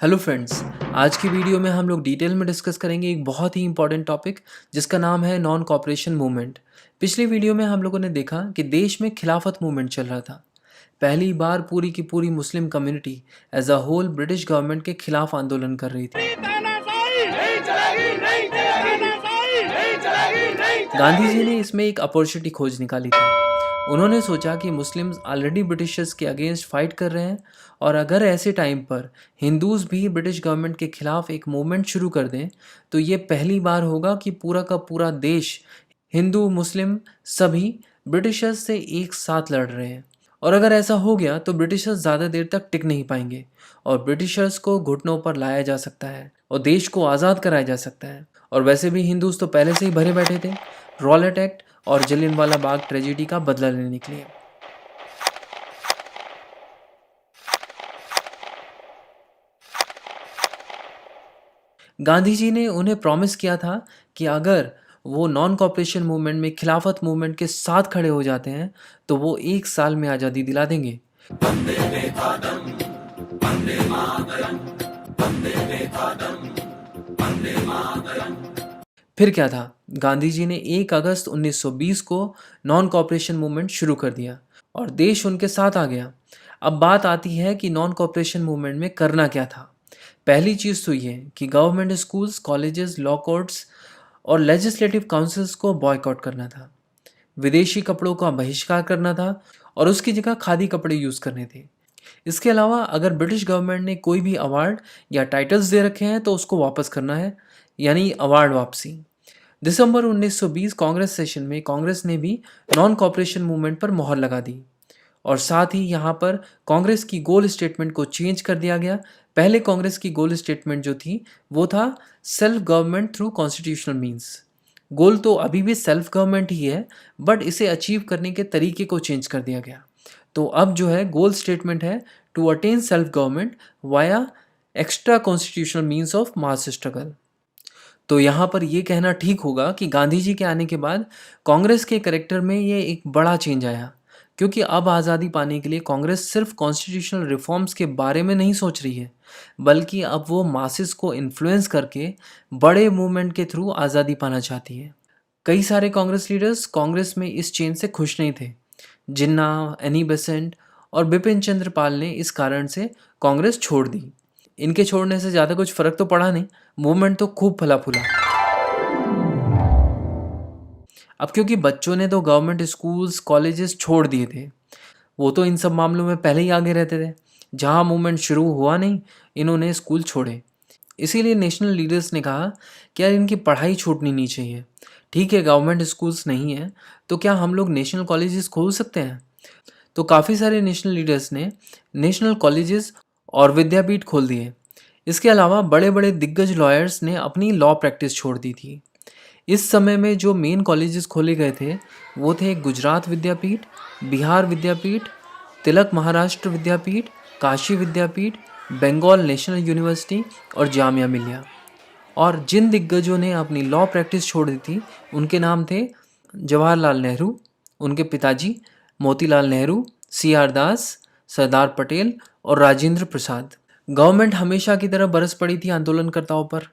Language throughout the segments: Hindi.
Hello friends. आज की वीडियो में हम लोग डिटेल में डिस्कस करेंगे एक बहुत ही इंपॉर्टेंट टॉपिक जिसका नाम है नॉन कॉपरेशन मूवमेंट। पिछली वीडियो में हम लोगों ने देखा कि देश में खिलाफत मूवमेंट चल रहा था। पहली बार पूरी की पूरी Muslim community as a whole British government के खिलाफ आंदोलन कर रही थी। गांधी जी ने इसमें एक अपॉर्चुनिटी खोज निकाली थी। उन्होंने सोचा कि मुस्लिम्स ऑलरेडी ब्रिटिशर्स के अगेंस्ट फाइट कर रहे हैं, और अगर ऐसे टाइम पर हिंदूज भी ब्रिटिश गवर्नमेंट के खिलाफ एक मूवमेंट शुरू कर दें तो ये पहली बार होगा कि पूरा का पूरा देश, हिंदू मुस्लिम सभी ब्रिटिशर्स से एक साथ लड़ रहे हैं। और अगर ऐसा हो गया तो ब्रिटिशर्स ज़्यादा देर तक टिक नहीं पाएंगे और ब्रिटिशर्स को घुटनों पर लाया जा सकता है और देश को आज़ाद कराया जा सकता है। और वैसे भी हिंदूज तो पहले से ही भरे बैठे थे रॉलेट एक्ट और जलियांवाला बाग ट्रेजेडी का बदला लेने के लिए। गांधी जी ने उन्हें प्रॉमिस किया था कि अगर वो नॉन कॉपरेशन मूवमेंट में खिलाफत मूवमेंट के साथ खड़े हो जाते हैं तो वो 1 साल में आज़ादी दिला देंगे। फिर क्या था, गांधी जी ने 1 अगस्त 1920 को नॉन कॉपरेशन मूवमेंट शुरू कर दिया और देश उनके साथ आ गया। अब बात आती है कि नॉन कॉपरेशन मूवमेंट में करना क्या था। पहली चीज़ तो ये कि government schools, colleges, law courts और लेजिस्लेटिव काउंसिल्स को बॉयकॉट करना था। विदेशी कपड़ों का बहिष्कार करना था और उसकी जगह खादी कपड़े यूज़ करने थे। इसके अलावा अगर ब्रिटिश गवर्नमेंट ने कोई भी अवार्ड या टाइटल्स दे रखे हैं तो उसको वापस करना है, यानी अवार्ड वापसी। दिसंबर 1920 कांग्रेस सेशन में कांग्रेस ने भी नॉन कॉपरेशन मूवमेंट पर मोहर लगा दी और साथ ही यहाँ पर कांग्रेस की गोल स्टेटमेंट को चेंज कर दिया गया। पहले कांग्रेस की गोल स्टेटमेंट जो थी वो था self government through constitutional means. Goal तो अभी भी सेल्फ गवर्नमेंट ही है, बट इसे अचीव करने के तरीके को चेंज कर दिया गया। तो अब जो है गोल स्टेटमेंट है to attain self government via extra constitutional means of mass struggle. तो यहाँ पर यह कहना ठीक होगा कि गांधी जी के आने के बाद कांग्रेस के करेक्टर में ये एक बड़ा चेंज आया, क्योंकि अब आज़ादी पाने के लिए कांग्रेस सिर्फ कॉन्स्टिट्यूशनल रिफॉर्म्स के बारे में नहीं सोच रही है, बल्कि अब वो मासेस को इन्फ्लुएंस करके बड़े मूवमेंट के थ्रू आज़ादी पाना चाहती है। कई सारे कांग्रेस लीडर्स कांग्रेस में इस चेंज से खुश नहीं थे। जिन्ना, एनी बेसेंट और बिपिन चंद्र पाल ने इस कारण से कांग्रेस छोड़ दी। इनके छोड़ने से ज़्यादा कुछ फर्क तो पड़ा नहीं, मूवमेंट तो खूब फला फूला। अब क्योंकि बच्चों ने तो गवर्नमेंट स्कूल्स, कॉलेजेस छोड़ दिए थे, वो तो इन सब मामलों में पहले ही आगे रहते थे। जहाँ मूवमेंट शुरू हुआ नहीं, इन्होंने स्कूल छोड़े। इसीलिए नेशनल लीडर्स ने कहा कि यार इनकी पढ़ाई छूटनी नहीं चाहिए। ठीक है, गवर्नमेंट स्कूल्स नहीं है तो क्या हम लोग नेशनल कॉलेजेस खोल सकते हैं? तो काफ़ी सारे नेशनल लीडर्स ने नेशनल कॉलेजेस और विद्यापीठ खोल दिए। इसके अलावा बड़े बड़े दिग्गज लॉयर्स ने अपनी लॉ प्रैक्टिस छोड़ दी थी। इस समय में जो मेन कॉलेजेस खोले गए थे वो थे गुजरात विद्यापीठ, बिहार विद्यापीठ, तिलक महाराष्ट्र विद्यापीठ, काशी विद्यापीठ, बंगाल नेशनल यूनिवर्सिटी और जामिया मिलिया। और जिन दिग्गजों ने अपनी लॉ प्रैक्टिस छोड़ दी थी उनके नाम थे जवाहरलाल नेहरू, उनके पिताजी मोतीलाल नेहरू, सी आर दास, सरदार पटेल और राजेंद्र प्रसाद। गवर्नमेंट हमेशा की तरह बरस पड़ी थी आंदोलनकर्ताओं पर।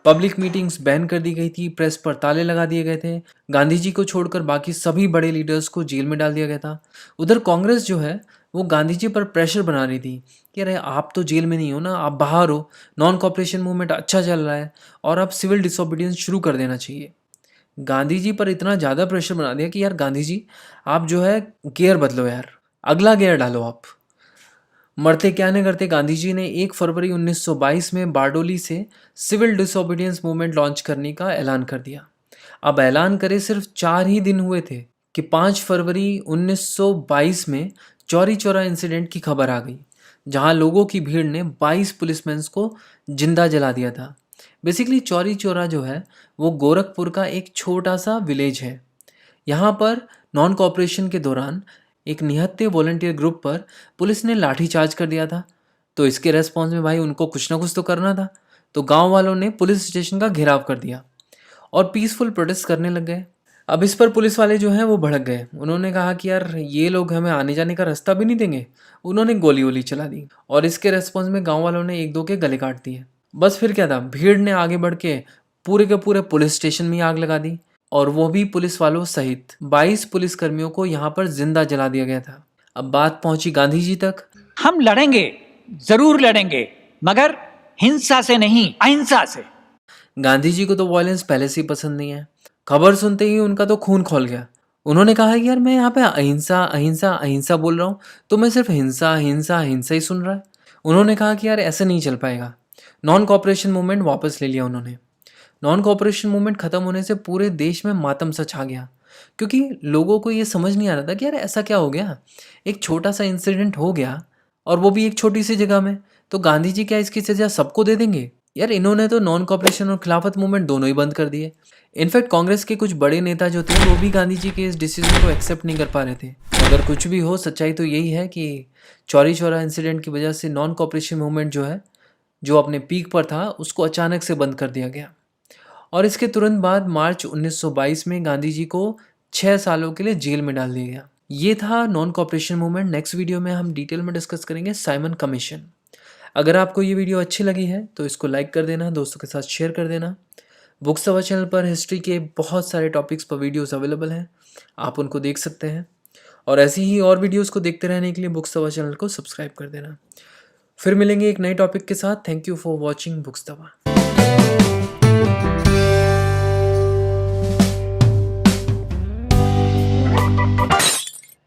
पब्लिक मीटिंग्स बैन कर दी गई थी, प्रेस पर ताले लगा दिए गए थे। गांधी जी को छोड़कर बाकी सभी बड़े लीडर्स को जेल में डाल दिया गया था। उधर कांग्रेस जो है वो गांधी जी पर प्रेशर बना रही थी कि अरे आप तो जेल में नहीं हो ना, आप बाहर हो, नॉन कॉपरेशन मूवमेंट अच्छा चल रहा है और अब सिविल डिसोबीडियंस शुरू कर देना चाहिए। गांधी जी पर इतना ज़्यादा प्रेशर बना दिया कि यार गांधी जी आप जो है गियर बदलो यार, अगला गियर डालो आप। मरते क्या नहीं करते, गांधी जी ने 1 फरवरी 1922 में बारडोली से सिविल डिसोबीडियंस मूवमेंट लॉन्च करने का ऐलान कर दिया। अब ऐलान करे सिर्फ 4 ही दिन हुए थे कि 5 फरवरी 1922 में चौरी चौरा इंसिडेंट की खबर आ गई, जहां लोगों की भीड़ ने 22 पुलिसमैन को जिंदा जला दिया था। बेसिकली चौरी चौरा जो है वो गोरखपुर का एक छोटा सा विलेज है। यहाँ पर नॉन कॉपरेशन के दौरान एक निहत्थे वॉलंटियर ग्रुप पर पुलिस ने लाठीचार्ज कर दिया था। तो इसके रेस्पॉन्स में भाई उनको कुछ ना कुछ तो करना था। तो गांव वालों ने पुलिस स्टेशन का घेराव कर दिया और पीसफुल प्रोटेस्ट करने लग गए। अब इस पर पुलिस वाले जो हैं वो भड़क गए। उन्होंने कहा कि यार ये लोग हमें आने जाने का रास्ता भी नहीं देंगे। उन्होंने गोली वोली चला दी और इसके रेस्पॉन्स में गांव वालों ने एक दो के गले काट दिए। बस फिर क्या था, भीड़ ने आगे बढ़ के पूरे पुलिस स्टेशन में आग लगा दी और वो भी पुलिस वालों सहित 22 पुलिसकर्मियों को यहाँ पर जिंदा जला दिया गया था। अब बात पहुंची गांधी जी तक। हम लड़ेंगे, जरूर लड़ेंगे, मगर हिंसा से नहीं, अहिंसा से। गांधी जी को तो वॉयलेंस पहले से ही पसंद नहीं है। खबर सुनते ही उनका तो खून खौल गया। उन्होंने कहा कि यार मैं यहाँ पे अहिंसा अहिंसा अहिंसा बोल रहा हूँ, तो मैं सिर्फ हिंसा हिंसा हिंसा ही सुन रहा है। उन्होंने कहा कि यार ऐसे नहीं चल पाएगा। नॉन कॉपरेशन मूवमेंट वापस ले लिया उन्होंने। नॉन कॉपरेशन मूवमेंट खत्म होने से पूरे देश में मातम सा छा गया, क्योंकि लोगों को ये समझ नहीं आ रहा था कि यार ऐसा क्या हो गया। एक छोटा सा इंसिडेंट हो गया और वो भी एक छोटी सी जगह में, तो गांधी जी क्या इसकी सजा सबको दे देंगे? यार इन्होंने तो नॉन कॉपरेशन और खिलाफत मूवमेंट दोनों ही बंद कर दिए। इनफैक्ट कांग्रेस के कुछ बड़े नेता जो थे वो भी गांधी जी के इस डिसीजन को एक्सेप्ट नहीं कर पा रहे थे। अगर कुछ भी हो, सच्चाई तो यही है कि चौरी चौरा इंसिडेंट की वजह से नॉन कॉपरेशन मूवमेंट जो है, जो अपने पीक पर था, उसको अचानक से बंद कर दिया गया। और इसके तुरंत बाद मार्च 1922 में गांधी जी को 6 सालों के लिए जेल में डाल दिया गया। ये था non cooperation movement. Next video में हम डिटेल में डिस्कस करेंगे साइमन कमीशन। अगर आपको ये वीडियो अच्छी लगी है तो इसको लाइक कर देना, दोस्तों के साथ शेयर कर देना। बुक सभा चैनल पर हिस्ट्री के बहुत सारे टॉपिक्स पर वीडियोस अवेलेबल हैं, आप उनको देख सकते हैं। और ऐसी ही और वीडियोस को देखते रहने के लिए बुक सभा चैनल को सब्सक्राइब कर देना। फिर मिलेंगे एक नए टॉपिक के साथ। Thank you for watching book सभा।